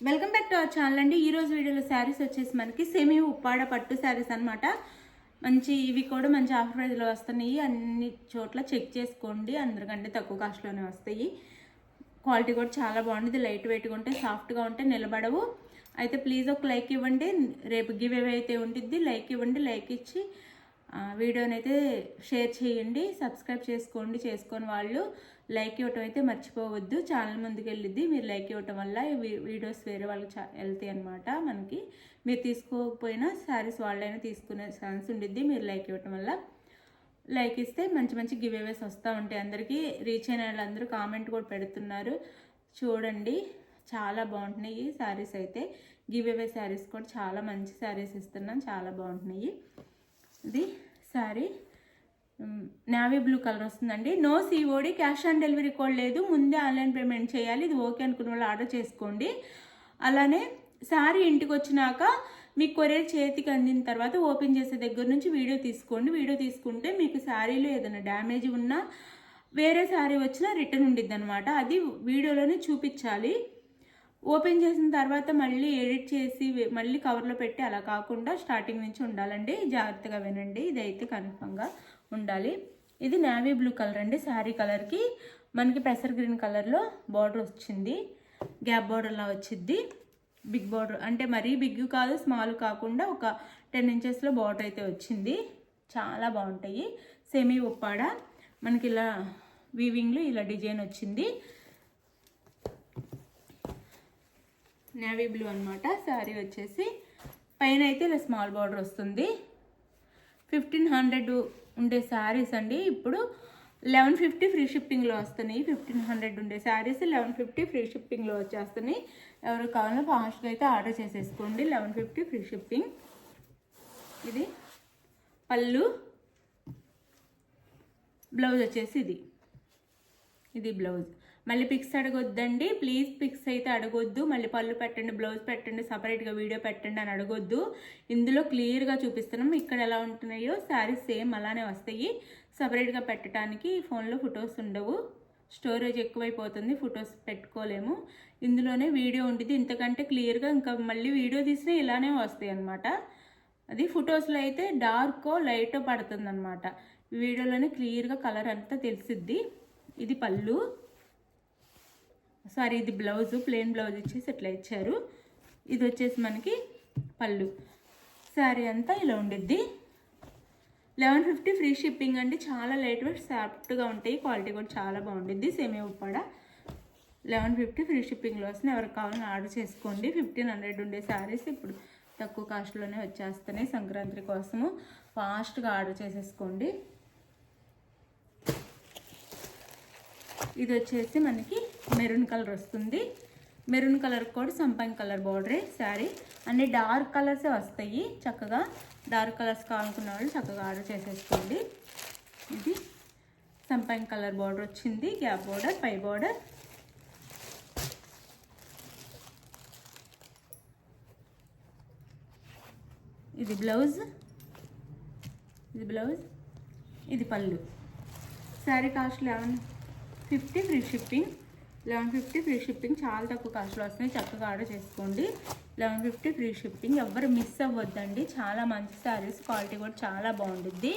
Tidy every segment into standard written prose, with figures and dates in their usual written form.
Welcome back to our channel అండి. ఈ రోజు వీడియోలో శారీస్ వచ్చేసి మనకి సెమీ ఉప్పాడ పట్టు శారీస్ అనమాట. ఇవి కూడా మంచి ఆఫర్ ప్రైస్లో వస్తున్నాయి. అన్ని చోట్ల చెక్ చేసుకోండి, అందరికంటే తక్కువ కాస్ట్లోనే వస్తాయి. క్వాలిటీ కూడా చాలా బాగుంటుంది. లైట్ వెయిట్గా ఉంటే, సాఫ్ట్గా ఉంటే నిలబడవు. అయితే ప్లీజ్ ఒక లైక్ ఇవ్వండి. రేపు గివ్ అవే అయితే ఉంటుంది. లైక్ ఇవ్వండి. లైక్ ఇచ్చి వీడియోని అయితే షేర్ చేయండి. సబ్స్క్రైబ్ చేసుకొని వాళ్ళు లైక్ ఇవ్వటం అయితే మర్చిపోవద్దు. ఛానల్ ముందుకు వెళ్ళిద్ది. మీరు లైక్ ఇవ్వటం వల్ల వీడియోస్ వేరే వాళ్ళకి వెళ్తాయి అనమాట. మనకి మీరు తీసుకోకపోయినా శారీస్ వాళ్ళైనా తీసుకునే ఛాన్స్ ఉండిద్ది. మీరు లైక్ ఇవ్వటం వల్ల లైక్ ఇస్తే మంచి మంచి గివ్ అవేస్ వస్తూ ఉంటాయి. అందరికీ రీచ్ అయిన వాళ్ళందరూ కామెంట్ కూడా పెడుతున్నారు. చూడండి, చాలా బాగుంటున్నాయి శారీస్ అయితే. గివ్ అవే శారీస్ కూడా చాలా మంచి శారీస్ ఇస్తున్నాం, చాలా బాగుంటున్నాయి. ఇది శారీ నావీ బ్లూ కలర్ వస్తుందండి. No COD, cash on delivery కూడా లేదు. ముందే ఆన్లైన్ పేమెంట్ చేయాలి. ఇది ఓకే అనుకున్న వాళ్ళు ఆర్డర్ చేసుకోండి. అలానే శారీ ఇంటికి వచ్చినాక మీకు కొరియర్ చేతికి అందిన తర్వాత ఓపెన్ చేసే దగ్గర నుంచి వీడియో తీసుకోండి. వీడియో తీసుకుంటే మీకు శారీలో ఏదైనా డ్యామేజ్ ఉన్నా, వేరే శారీ వచ్చినా రిటర్న్ ఉండిద్ది అనమాట. అది వీడియోలోనే చూపించాలి. ఓపెన్ చేసిన తర్వాత మళ్ళీ ఎడిట్ చేసి మళ్ళీ కవర్లో పెట్టి అలా కాకుండా స్టార్టింగ్ నుంచి ఉండాలండి. జాగ్రత్తగా వినండి, ఇదైతే కన్ఫర్మ్గా ఉండాలి. ఇది నావీ బ్లూ కలర్ అండి. శారీ కలర్కి మనకి పెసర్ గ్రీన్ కలర్లో బార్డర్ వచ్చింది. గ్యాప్ బార్డర్లా వచ్చింది. బిగ్ బార్డర్ అంటే మరీ బిగ్ కాదు, స్మాల్ కాకుండా ఒక 10 ఇంచెస్లో బార్డర్ అయితే వచ్చింది. చాలా బాగుంటాయి. సెమీ ఉప్పాడ మనకి ఇలా వీవింగ్లో ఇలా డిజైన్ వచ్చింది. నేవీ బ్లూ అనమాట. శారీ వచ్చేసి పైన అయితే ఇలా స్మాల్ బార్డర్ వస్తుంది. 1500 ఉండే శారీస్ అండి ఇప్పుడు 1150 ఫ్రీ షిప్పింగ్లో వస్తున్నాయి. 1500 ఉండే శారీస్ 1150 ఫ్రీ షిప్పింగ్లో వచ్చేస్తున్నాయి. ఎవరు కావాలో ఫాస్ట్గా అయితే ఆర్డర్ చేసేసుకోండి. 1150 ఫ్రీ షిప్పింగ్. ఇది పళ్ళు, బ్లౌజ్ వచ్చేసి ఇది బ్లౌజ్. మళ్ళీ పిక్స్ అడగొద్దండి ప్లీజ్. పిక్స్ అయితే అడగొద్దు. మళ్ళీ పళ్ళు పెట్టండి, బ్లౌజ్ పెట్టండి, సపరేట్గా వీడియో పెట్టండి అని అడగొద్దు. ఇందులో క్లియర్గా చూపిస్తున్నాం. ఇక్కడ ఎలా ఉంటున్నాయో శారీస్ సేమ్ అలానే వస్తాయి. సపరేట్గా పెట్టడానికి ఫోన్లో ఫొటోస్ ఉండవు, స్టోరేజ్ ఎక్కువైపోతుంది, ఫొటోస్ పెట్టుకోలేము. ఇందులోనే వీడియో ఉంటుంది. ఇంతకంటే క్లియర్గా ఇంకా మళ్ళీ వీడియో తీసినా ఇలానే వస్తాయి అన్నమాట. అది ఫొటోస్లో అయితే డార్కో లైటో పడుతుంది అనమాట. వీడియోలోనే క్లియర్గా కలర్ అంతా తెలిసిద్ది. ఇది పళ్ళు, సారీ ఇది బ్లౌజు. ప్లెయిన్ బ్లౌజ్ ఇచ్చేసి ఇట్లా ఇచ్చారు. ఇది వచ్చేసి మనకి పళ్ళు. శారీ అంతా ఇలా ఉండిద్ది. 1150 ఫ్రీ షిప్పింగ్ అండి. చాలా లైట్ వెయిట్ సాఫ్ట్గా ఉంటాయి. క్వాలిటీ కూడా చాలా బాగుండిద్ది. సేమే ఉప్పాడ 1150 ఫ్రీ షిప్పింగ్లో వస్తుంది. ఎవరికి కావాలని ఆర్డర్ చేసుకోండి. 1500 ఉండే శారీస్ ఇప్పుడు తక్కువ కాస్ట్లోనే వచ్చేస్తున్నాయి. సంక్రాంతి కోసము ఫాస్ట్గా ఆర్డర్ చేసేసుకోండి. ఇది వచ్చేసి మనకి మెరూన్ కలర్ వస్తుంది. మెరూన్ కలర్ కూడా సంపంగి కలర్ బార్డరే. శారీ అన్ని డార్క్ కలర్సే వస్తాయి. చక్కగా డార్క్ కలర్స్ కావాలనుకున్న వాళ్ళు చక్కగా ఆర్డర్ చేసేసుకోండి. ఇది సంపంగి కలర్ బార్డర్ వచ్చింది. గ్యాప్ బార్డర్, పై బార్డర్. ఇది బ్లౌజ్, ఇది పళ్ళు. Sari cost 1150 free shipping. 1150 free shipping. చాలా తక్కువ కాస్ట్లో వస్తున్నాయి. చక్కగా ఆర్డర్ చేసుకోండి. 1150 ఫ్రీ షిప్పింగ్. ఎవ్వరు మిస్ అవ్వద్దండి. చాలా మంచి శారీస్, క్వాలిటీ కూడా చాలా బాగుంటుంది.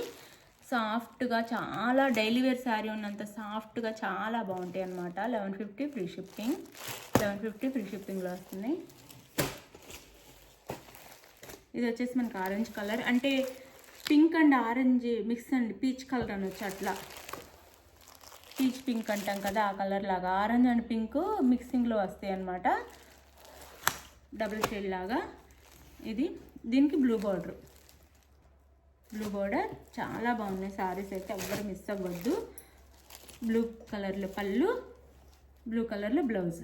సాఫ్ట్గా, చాలా డైలీ వేర్ శారీ ఉన్నంత సాఫ్ట్గా చాలా బాగుంటాయి అన్నమాట. 1150 ఫ్రీ షిప్పింగ్. 1150 ఫ్రీ షిప్పింగ్లో వస్తున్నాయి. ఇది వచ్చేసి మనకి ఆరెంజ్ కలర్, అంటే పింక్ అండ్ ఆరెంజ్ మిక్స్ అండి. పీచ్ కలర్ అనొచ్చు. అట్లా పీచ్ పింక్ అంటాం కదా, ఆ కలర్ లాగా ఆరెంజ్ అండ్ పింక్ మిక్సింగ్లో వస్తాయి అన్నమాట. డబుల్ షేడ్ లాగా. దీనికి బ్లూ బార్డర్. చాలా బాగున్నాయి శారీస్ అయితే. ఎవ్వరు మిస్ అవ్వద్దు. బ్లూ కలర్లో పళ్ళు, బ్లూ కలర్లో blouse.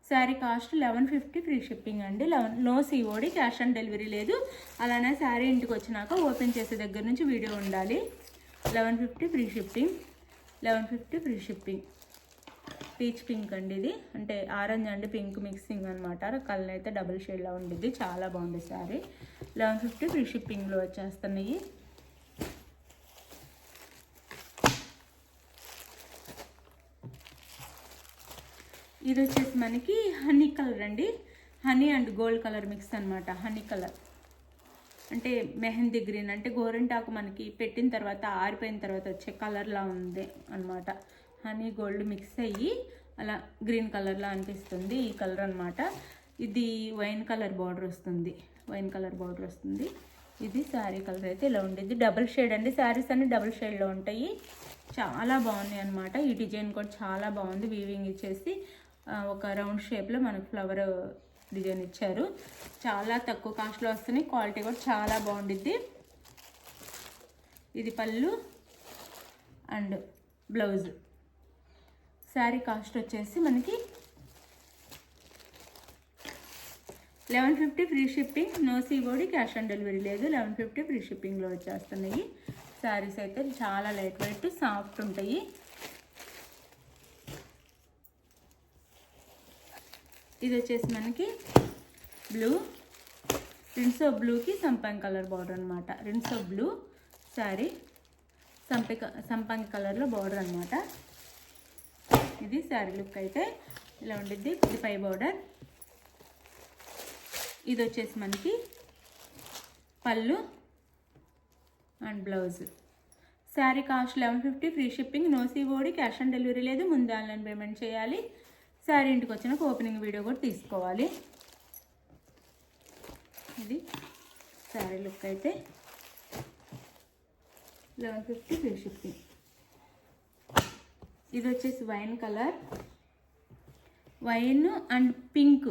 Sari cost 1150 free shipping అండి. No COD, cash on delivery లేదు. అలానే శారీ ఇంటికి వచ్చినాక ఓపెన్ చేసే దగ్గర నుంచి వీడియో ఉండాలి. 1150 free shipping. 1150 free shipping. Peach pink అండి. ఇది అంటే ఆరెంజ్ అండ్ పింక్ మిక్సింగ్ అనమాట. కలర్ అయితే డబుల్ షేడ్లా ఉండిద్ది. చాలా బాగుంది శారీ. 1150 ఫ్రీ షిప్పింగ్లో వచ్చేస్తున్నాయి. ఇది వచ్చేసి మనకి హనీ కలర్ అండి. Honey and gold colour mix అనమాట. హనీ కలర్ అంటే మెహందీ గ్రీన్, అంటే గోరింటాకు మనకి పెట్టిన తర్వాత ఆరిపోయిన తర్వాత వచ్చే కలర్లా ఉంది అనమాట. హనీ గోల్డ్ మిక్స్ అయ్యి అలా గ్రీన్ కలర్లా అనిపిస్తుంది ఈ కలర్ అనమాట. ఇది వైన్ కలర్ బార్డర్ వస్తుంది, వైన్ కలర్ బార్డర్ వస్తుంది. ఇది శారీ కలర్ అయితే ఇలా ఉండేది. డబుల్ షేడ్ అండి, శారీస్ అన్ని డబుల్ షేడ్లో ఉంటాయి. చాలా బాగున్నాయి అనమాట. ఈ డిజైన్ కూడా చాలా బాగుంది. వీవింగ్ ఇచ్చేసి ఒక రౌండ్ షేప్లో మనకు ఫ్లవర్ డిజైన్ ఇచ్చారు. చాలా తక్కువ కాస్ట్లో వస్తున్నాయి. క్వాలిటీ కూడా చాలా బాగుండిద్ది. ఇది పళ్ళు అండ్ బ్లౌజ్. శారీ కాస్ట్ వచ్చేసి మనకి 1150 free shipping, no COD, cash on delivery లేదు. 1150 ఫ్రీ షిప్పింగ్లో వచ్చేస్తున్నాయి. శారీస్ అయితే చాలా లైట్ వెయిట్ సాఫ్ట్ ఉంటాయి. ఇది వచ్చేసి మనకి బ్లూ, రిన్స్ ఆఫ్ బ్లూకి సంపంగి కలర్ బార్డర్ అనమాట. రిన్స్ ఆఫ్ బ్లూ శారీ సంపంగి కలర్లో బార్డర్ అనమాట. ఇది శారీ లుక్ అయితే ఇలా ఉండిద్ది. ఇది పై బార్డర్. ఇది వచ్చేసి మనకి పళ్ళు and blouse. Sari cost 1150 free shipping, no COD, cash on delivery లేదు. ముందు ఆన్లైన్ పేమెంట్ చేయాలి. శారీ ఇంటికి వచ్చినాక ఓపెనింగ్ వీడియో కూడా తీసుకోవాలి. ఇది శారీ లుక్ అయితే 1150 ఫ్రీ షిప్పింగ్. ఇది వచ్చేసి wine colour, wine and pink,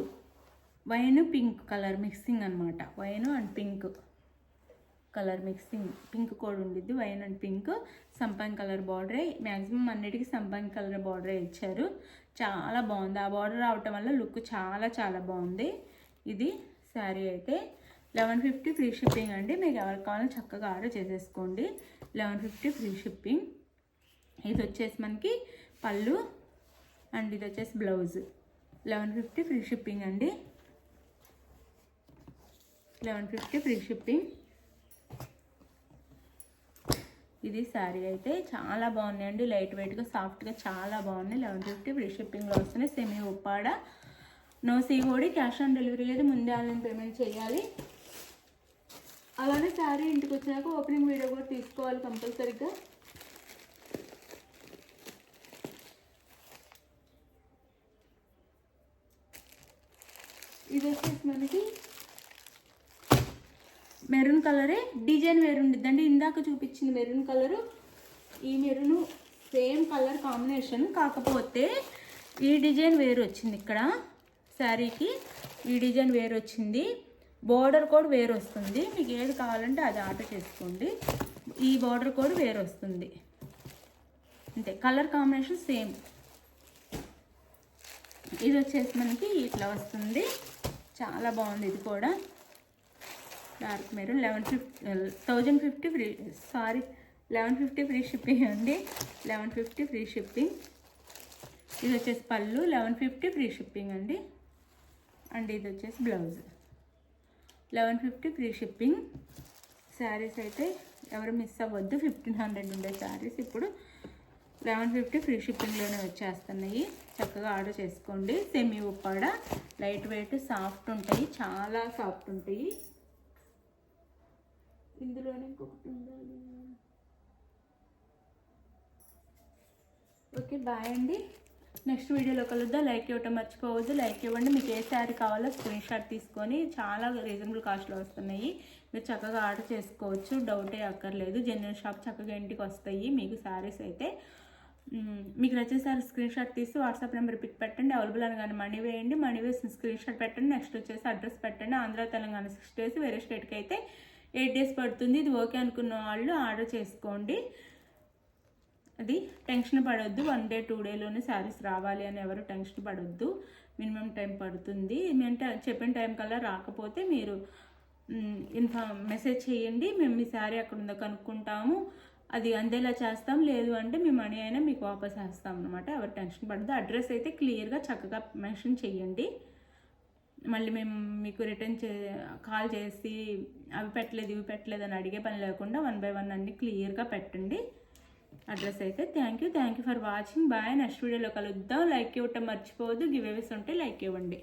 wine pink colour mixing అనమాట. Wine and pink colour mixing, pink code ఉండిద్ది. వైన్ అండ్ పింక్ సంపంగి కలర్ బార్డరే, మ్యాక్సిమం అన్నిటికీ సంపంగి కలర్ బార్డరే ఇచ్చారు. చాలా బాగుంది. ఆ బార్డర్ రావటం వల్ల లుక్ చాలా చాలా బాగుంది. ఇది శారీ అయితే 1150 ఫ్రీ షిప్పింగ్ అండి. మీకు ఎవరికి కావాలో చక్కగా ఆర్డర్ చేసేసుకోండి. 1150 ఫ్రీ షిప్పింగ్. ఇది వచ్చేసి మనకి పళ్ళు అండ్ ఇది వచ్చేసి బ్లౌజ్. 1150 ఫ్రీ షిప్పింగ్ అండి. 1150 ఫ్రీ షిప్పింగ్. ఇది శారీ అయితే చాలా బాగున్నాయండి. లైట్ వెయిట్గా సాఫ్ట్గా చాలా బాగున్నాయి. 1150 ఫ్రీ షిప్పింగ్లో వస్తున్నాయి. Semi Uppada, no COD, cash on delivery లేదు. ముందే ఆన్లైన్ పేమెంట్ చేయాలి. అలానే శారీ ఇంటికి వచ్చినాక ఓపెనింగ్ వీడియో కూడా తీసుకోవాలి కంపల్సరీగా. ఇది వచ్చేసి మనకి మెరూన్ కలరే, డిజైన్ వేరు ఉండిద్దండి. ఇందాక చూపించింది మెరూన్ కలరు, ఈ మెరూన్ సేమ్ కలర్ కాంబినేషన్, కాకపోతే ఈ డిజైన్ వేరు వచ్చింది. ఇక్కడ శారీకి ఈ డిజైన్ వేరు వచ్చింది. బోర్డర్ కూడా వేరు వస్తుంది. మీకు ఏది కావాలంటే అది ఆర్డర్ చేసుకోండి. ఈ బోర్డర్ కూడా వేరు వస్తుంది అంతే, కలర్ కాంబినేషన్ సేమ్. ఇది వచ్చేసి మనకి ఇట్లా వస్తుంది. చాలా బాగుంది. ఇది కూడా dark maroon. 1150 free 1150 free shipping అండి. 1150 ఫ్రీ షిప్పింగ్. ఇది వచ్చేసి పళ్ళు. 1150 ఫ్రీ షిప్పింగ్ అండి. అండ్ ఇది వచ్చేసి బ్లౌజ్. 1150 free shipping. శారీస్ అయితే ఎవరు మిస్ అవ్వద్దు. 1500 ఉండే శారీస్ ఇప్పుడు 1150 ఫ్రీ షిప్పింగ్లోనే వచ్చేస్తున్నాయి. చక్కగా ఆర్డర్ చేసుకోండి. Semi Uppada, light weight, soft ఉంటాయి, చాలా సాఫ్ట్ ఉంటాయి. ఇందులోనే ఇంకొకటి ఉండాలి. ఓకే, బాయ్ అండి. నెక్స్ట్ వీడియోలో కలుద్దాం. లైక్ ఇవ్వటం మర్చిపోవద్దు. లైక్ ఇవ్వండి. మీకు ఏ శారీ కావాలో స్క్రీన్ షాట్ తీసుకొని చాలా రీజనబుల్ కాస్ట్లో వస్తున్నాయి. మీరు చక్కగా ఆర్డర్ చేసుకోవచ్చు. డౌటే అక్కర్లేదు. జెన్యున్ షాప్ చక్కగా ఇంటికి వస్తాయి. మీకు శారీస్ అయితే మీకు నచ్చిన సారీ స్క్రీన్ షాట్ తీసి వాట్సాప్ నెంబర్ పిక్ పెట్టండి. అవైలబుల్ అనగానే మనీ వేయండి. మనీ వేసిన స్క్రీన్ షాట్ పెట్టండి. నెక్స్ట్ వచ్చేసి అడ్రస్ పెట్టండి. ఆంధ్ర తెలంగాణ 6 days, వేరే స్టేట్కి అయితే 8 days పడుతుంది. ఇది ఓకే అనుకున్న వాళ్ళు ఆర్డర్ చేసుకోండి. అది టెన్షన్ పడొద్దు. 1 day 2 dayలోనే శారీస్ రావాలి అని ఎవరు టెన్షన్ పడొద్దు. మినిమం టైం పడుతుంది. మేము చెప్పిన టైం కల్లా రాకపోతే మీరు మెసేజ్ చేయండి. మేము మీ శారీ ఎక్కడ ఉందో కనుక్కుంటాము. అది అందేలా చేస్తాం. లేదు అంటే మీ మనీ అయినా మీకు వాపస్ వేస్తాం అనమాట. ఎవరు టెన్షన్ పడద్దు. అడ్రస్ అయితే క్లియర్గా చక్కగా మెన్షన్ చేయండి. మళ్ళీ మేము మీకు రిటర్న్ కాల్ చేసి అవి పెట్టలేదు ఇవి పెట్టలేదు అని అడిగే పని లేకుండా 1 by 1 అన్ని క్లియర్గా పెట్టండి. అడ్రస్ అయితే thank you for watching. Bye. Next వీడియోలో కలుద్దాం. లైక్ ఇవ్వటం మర్చిపోవద్దు. గివ్ అవేస్ ఉంటే లైక్ ఇవ్వండి.